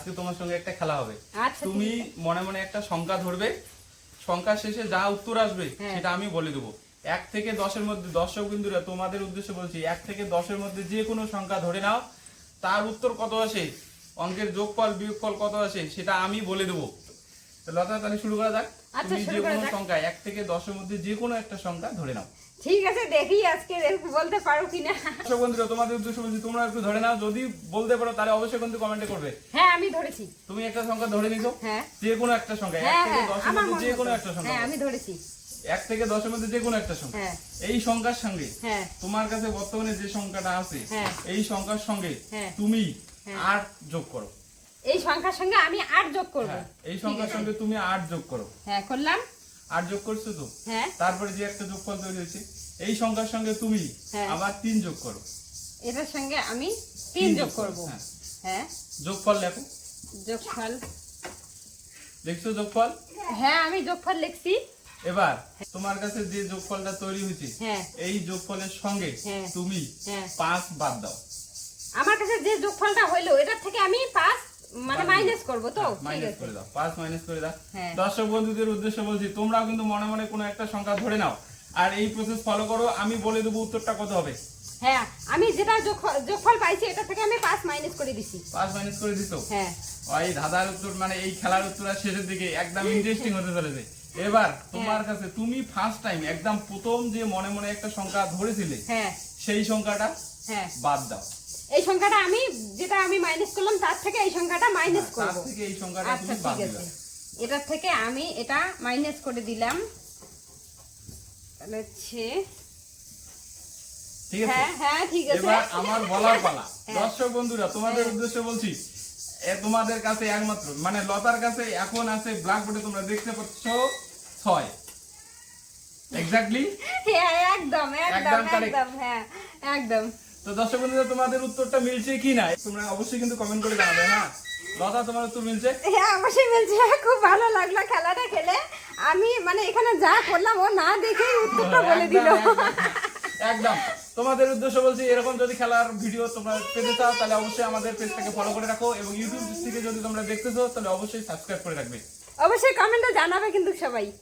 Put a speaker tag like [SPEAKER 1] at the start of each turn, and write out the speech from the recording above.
[SPEAKER 1] আজকে তোমার সঙ্গে একটা খেলা হবে।
[SPEAKER 2] আচ্ছা,
[SPEAKER 1] তুমি মনে মনে একটা সংখ্যা ধরবে, সংখ্যা শেষে যা উত্তর আসবে সেটা আমি বলে দেবো। 1 থেকে 10-এর মধ্যে, দর্শক বিন্দুরা তোমাদের উদ্দেশ্যে বলছি, 1 থেকে 10-এর মধ্যে যে কোনো সংখ্যা ধরে নাও, তার উত্তর কত আসে, অঙ্কের যোগফল বিয়োগফল কত আসে সেটা আমি বলে দেবো। তো লতা, তাহলে শুরু করা যাক।
[SPEAKER 2] আচ্ছা,
[SPEAKER 1] তুমি যে
[SPEAKER 2] শুরু করা
[SPEAKER 1] কোনো
[SPEAKER 2] যাক।
[SPEAKER 1] সংখ্যা 1 থেকে 10-এর মধ্যে যে কোনো একটা সংখ্যা ধরে নাও।
[SPEAKER 2] ঠিক আছে, দেখি আজকে বলতে পারো কিনা।
[SPEAKER 1] দর্শক বন্ধুরা তোমাদের উদ্দেশ্যে বলছি, তোমরা একটু ধরে নাও, যদি বলতে পারো তাহলে অবশ্যই কিন্তু কমেন্টে করবে।
[SPEAKER 2] হ্যাঁ, আমি ধরেছি।
[SPEAKER 1] তুমি একটা সংখ্যা ধরে নিছো,
[SPEAKER 2] হ্যাঁ।
[SPEAKER 1] যে কোনো একটা সংখ্যা, 1
[SPEAKER 2] হ্যাঁ
[SPEAKER 1] থেকে
[SPEAKER 2] হ্যাঁ
[SPEAKER 1] 10-এর
[SPEAKER 2] আমার
[SPEAKER 1] মধ্যে যে কোনো
[SPEAKER 2] মনে
[SPEAKER 1] একটা
[SPEAKER 2] হতো।
[SPEAKER 1] সংখ্যা,
[SPEAKER 2] হ্যাঁ, আমি ধরেছি।
[SPEAKER 1] 1 থেকে 10-এর মধ্যে যে কোনো একটা সংখ্যা।
[SPEAKER 2] হ্যাঁ
[SPEAKER 1] এই সংখ্যার সঙ্গে
[SPEAKER 2] হ্যাঁ
[SPEAKER 1] তোমার কাছে বর্তমানে যে সংখ্যাটা আছে,
[SPEAKER 2] হ্যাঁ।
[SPEAKER 1] এই সংখ্যার সঙ্গে
[SPEAKER 2] হ্যাঁ।
[SPEAKER 1] তুমি
[SPEAKER 2] হ্যাঁ।
[SPEAKER 1] 8 যোগ করো।
[SPEAKER 2] এই সংখ্যার সঙ্গে আমি 8 যোগ করব।
[SPEAKER 1] হ্যাঁ, এই সংখ্যার সঙ্গে তুমি 8 যোগ করো।
[SPEAKER 2] হ্যাঁ, করলাম।
[SPEAKER 1] 8 যোগ করছো তো?
[SPEAKER 2] হ্যাঁ।
[SPEAKER 1] তারপরে যে একটা যোগফল তৈরি হয়েছে, এই সংখ্যার সঙ্গে তুমি
[SPEAKER 2] হ্যাঁ।
[SPEAKER 1] আবার 3 যোগ করো।
[SPEAKER 2] এটার সঙ্গে আমি 3 যোগ করব।
[SPEAKER 1] হ্যাঁ।
[SPEAKER 2] হ্যাঁ,
[SPEAKER 1] যোগফল লেখো।
[SPEAKER 2] যোগফল।
[SPEAKER 1] দেখছো যোগফল?
[SPEAKER 2] হ্যাঁ, আমি যোগফল লিখছি।
[SPEAKER 1] এবার তোমার কাছে যে যোগফলটা তৈরি হয়েছে,
[SPEAKER 2] হ্যাঁ।
[SPEAKER 1] এই যোগফলের সঙ্গে
[SPEAKER 2] হ্যাঁ।
[SPEAKER 1] তুমি
[SPEAKER 2] হ্যাঁ।
[SPEAKER 1] 5 বাদ দাও।
[SPEAKER 2] আমার কাছে যে যোগফলটা হইলো এটার থেকে আমি 5 মানে মাইনাস করব তো। ঠিক
[SPEAKER 1] মাইনাস
[SPEAKER 2] আছে।
[SPEAKER 1] করে দাও, 5 মাইনাস করে দাও।
[SPEAKER 2] হ্যাঁ।
[SPEAKER 1] দর্শক বন্ধুদের উদ্দেশ্যে বলছি, তোমরাও কিন্তু মনে মনে কোনো একটা সংখ্যা ধরে নাও, আর এই প্রসেস ফলো করো। আমি বলে দেবো উত্তরটা কত হবে।
[SPEAKER 2] হ্যাঁ, আমি যেটা যোগফল পাইছি এটা থেকে আমি 5 মাইনাস করে দিছি।
[SPEAKER 1] 5 মাইনাস করে দিছো।
[SPEAKER 2] হ্যাঁ।
[SPEAKER 1] এই ধাঁধার উত্তর মানে এই খেলার উত্তর আর শেষের দিকে একদম ইন্টারেস্টিং হতে চলেছে। এবার তোমার কাছে তুমি ফার্স্ট টাইম একদম প্রথম যে মনে মনে একটা সংখ্যা ধরেছিলে,
[SPEAKER 2] হ্যাঁ।
[SPEAKER 1] সেই সংখ্যাটা
[SPEAKER 2] হ্যাঁ।
[SPEAKER 1] বাদ দাও।
[SPEAKER 2] এই সংখ্যাটা আমি যেটা আমি মাইনাস করলাম তার থেকে এই সংখ্যাটা মাইনাস
[SPEAKER 1] তার
[SPEAKER 2] করব।
[SPEAKER 1] থেকে এই সংখ্যাটা
[SPEAKER 2] আচ্ছা,
[SPEAKER 1] তুমি বাদ
[SPEAKER 2] ঠিক
[SPEAKER 1] দিবে।
[SPEAKER 2] আছে। এটার থেকে আমি এটা মাইনাস করে দিলাম। তাহলে হচ্ছে
[SPEAKER 1] ঠিক আছে?
[SPEAKER 2] হ্যাঁ হ্যাঁ, ঠিক আছে।
[SPEAKER 1] এবার আমার বলার পালা।
[SPEAKER 2] হ্যাঁ।
[SPEAKER 1] দর্শক বন্ধুরা তোমাদের উদ্দেশ্যে বলছি, তোমাদের কাছে একমাত্র মানে লতার কাছে এখন আছে ব্ল্যাকবোর্ডে তোমরা দেখতে পাচ্ছ 6। এক্স্যাক্টলি?
[SPEAKER 2] হ্যাঁ, একদম একদম
[SPEAKER 1] একদম correct।
[SPEAKER 2] একদম, হ্যাঁ একদম।
[SPEAKER 1] তো দর্শক বন্ধুরা তোমাদের উত্তরটা মিলছে কি না তোমরা অবশ্যই কিন্তু কমেন্ট করে জানাবে। হ্যাঁ লতা, তোমার উত্তর মিলছে?
[SPEAKER 2] হ্যাঁ, অবশ্যই মিলছে। খুব ভালো লাগলো খেলাটা খেলে। আমি মানে এখানে যা করলাম ও না দেখেই উত্তরটা বলে দিল।
[SPEAKER 1] একদম তোমাদের উদ্দেশ্যে বলছি, এরকম যদি খেলার ভিডিও তোমরা পেতে চাও তাহলে অবশ্যই আমাদের পেজটাকে ফলো করে রাখো, এবং ইউটিউব থেকে যদি তোমরা দেখতেছো তাহলে অবশ্যই সাবস্ক্রাইব করে রাখবে।
[SPEAKER 2] অবশ্যই কমেন্টে জানাবে কিন্তু সবাই।